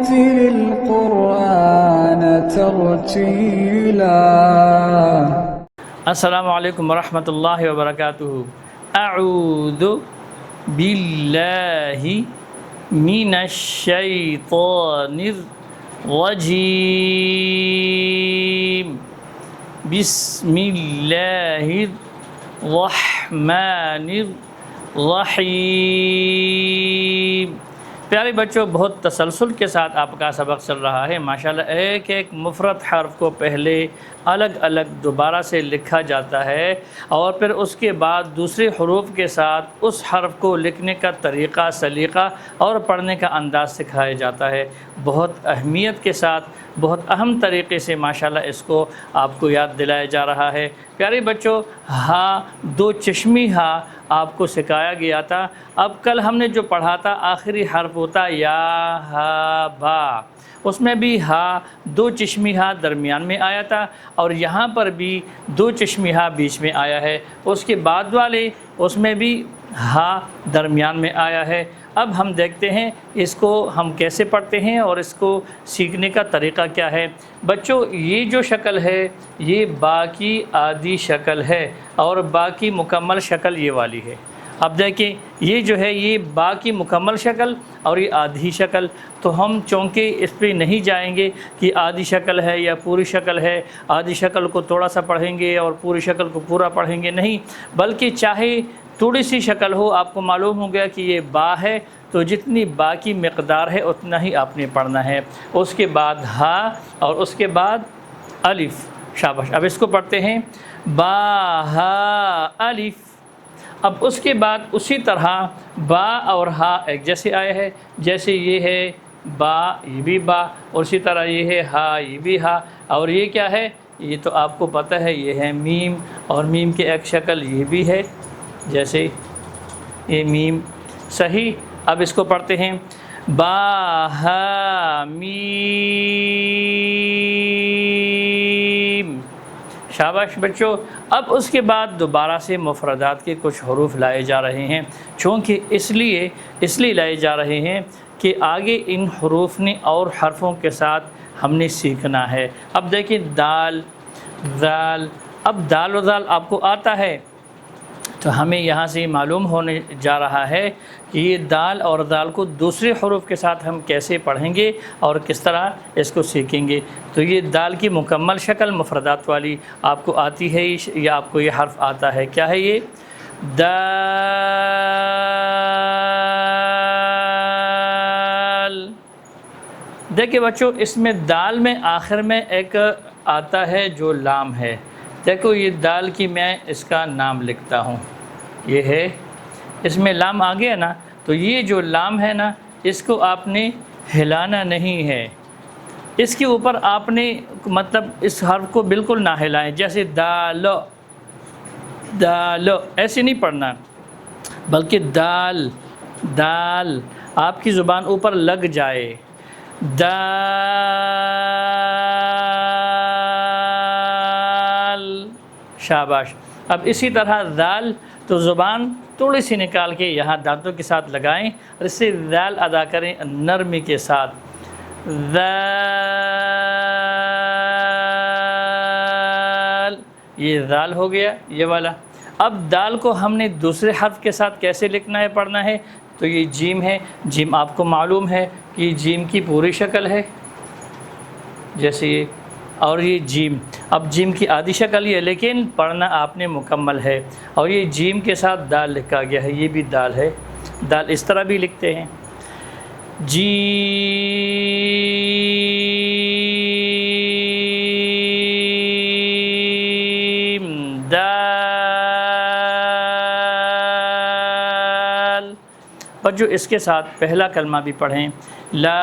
ورتل القرآن ترتيلا. السلام علیکم ورحمۃ اللہ وبرکاتہ. اعوذ باللہ من الشیطان الرجیم. بسم اللہ الرحمن الرحیم. پیارے بچوں، بہت تسلسل کے ساتھ آپ کا سبق چل رہا ہے ماشاءاللہ. ایک ایک مفرد حرف کو پہلے الگ الگ دوبارہ سے لکھا جاتا ہے اور پھر اس کے بعد دوسرے حروف کے ساتھ اس حرف کو لکھنے کا طریقہ، سلیقہ اور پڑھنے کا انداز سکھایا جاتا ہے. بہت اہمیت کے ساتھ، بہت اہم طریقے سے ماشاءاللہ اس کو آپ کو یاد دلایا جا رہا ہے. پیارے بچوں، ہا، دو چشمی ہا آپ کو سکھایا گیا تھا. اب کل ہم نے جو پڑھا تھا آخری حرف ہوتا یا، ہا، با، اس میں بھی ہا، دو چشمی ہا درمیان میں آیا تھا اور یہاں پر بھی دو چشمی ہا بیچ میں آیا ہے. اس کے بعد والے اس میں بھی ہا درمیان میں آیا ہے. اب ہم دیکھتے ہیں اس کو ہم کیسے پڑھتے ہیں اور اس کو سیکھنے کا طریقہ کیا ہے. بچوں، یہ جو شکل ہے یہ با کی آدھی شکل ہے اور با کی مکمل شکل یہ والی ہے. اب دیکھیں، یہ جو ہے یہ با کی مکمل شکل اور یہ آدھی شکل. تو ہم چونکہ اس پہ نہیں جائیں گے کہ آدھی شکل ہے یا پوری شکل ہے، آدھی شکل کو تھوڑا سا پڑھیں گے اور پوری شکل کو پورا پڑھیں گے، نہیں، بلکہ چاہے تھوڑی سی شکل ہو، آپ کو معلوم ہو گیا کہ یہ با ہے تو جتنی با کی مقدار ہے اتنا ہی آپ نے پڑھنا ہے. اس کے بعد ہا اور اس کے بعد الف. شاباش. اب اس کو پڑھتے ہیں با ہا الف. اب اس کے بعد اسی طرح با اور ہا ایک جیسے آئے ہیں، جیسے یہ ہے با، یہ بھی با، اور اسی طرح یہ ہے ہا، یہ بھی ہا. اور یہ کیا ہے؟ یہ تو آپ کو پتہ ہے، یہ ہے میم، اور میم کی ایک شکل یہ بھی ہے جیسے یہ میم. صحیح. اب اس کو پڑھتے ہیں با ہا میم. شاباش بچوں. اب اس کے بعد دوبارہ سے مفردات کے کچھ حروف لائے جا رہے ہیں، چونکہ اس لیے لائے جا رہے ہیں کہ آگے ان حروف نے اور حرفوں کے ساتھ ہم نے سیکھنا ہے. اب دیکھیں دال، ذال. اب دال و ذال آپ کو آتا ہے تو ہمیں یہاں سے معلوم ہونے جا رہا ہے کہ یہ دال اور ذال کو دوسرے حروف کے ساتھ ہم کیسے پڑھیں گے اور کس طرح اس کو سیکھیں گے. تو یہ دال کی مکمل شکل مفردات والی آپ کو آتی ہے یا آپ کو یہ حرف آتا ہے؟ کیا ہے یہ؟ دال. دیکھیں بچوں، اس میں دال میں آخر میں ایک آتا ہے جو لام ہے. دیکھو یہ دال کی میں اس کا نام لکھتا ہوں، یہ ہے، اس میں لام آ گیا نا، تو یہ جو لام ہے نا اس کو آپ نے ہلانا نہیں ہے. اس کے اوپر آپ نے مطلب اس حرف کو بالکل نہ ہلائیں، جیسے دالو دالو ایسے نہیں پڑھنا، بلکہ دال دال آپ کی زبان اوپر لگ جائے. دال. شاباش. اب اسی طرح ذال، تو زبان تھوڑی سی نکال کے یہاں دانتوں کے ساتھ لگائیں اور اس سے ذال ادا کریں نرمی کے ساتھ. ذال. یہ ذال ہو گیا یہ والا. اب دال کو ہم نے دوسرے حرف کے ساتھ کیسے لکھنا ہے، پڑھنا ہے؟ تو یہ جیم ہے. جیم آپ کو معلوم ہے کہ جیم کی پوری شکل ہے جیسے یہ، اور یہ جیم. اب جیم کی آدھی شکل یہ، لیکن پڑھنا آپ نے مکمل ہے. اور یہ جیم کے ساتھ دال لکھا گیا ہے، یہ بھی دال ہے. دال اس طرح بھی لکھتے ہیں، جیم دال. بچوں اس کے ساتھ پہلا کلمہ بھی پڑھیں، لا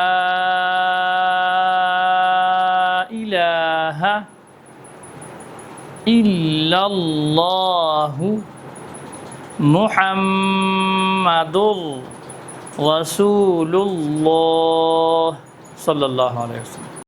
الہ الا اللہ محمد رسول اللہ صلی اللہ علیہ وسلم.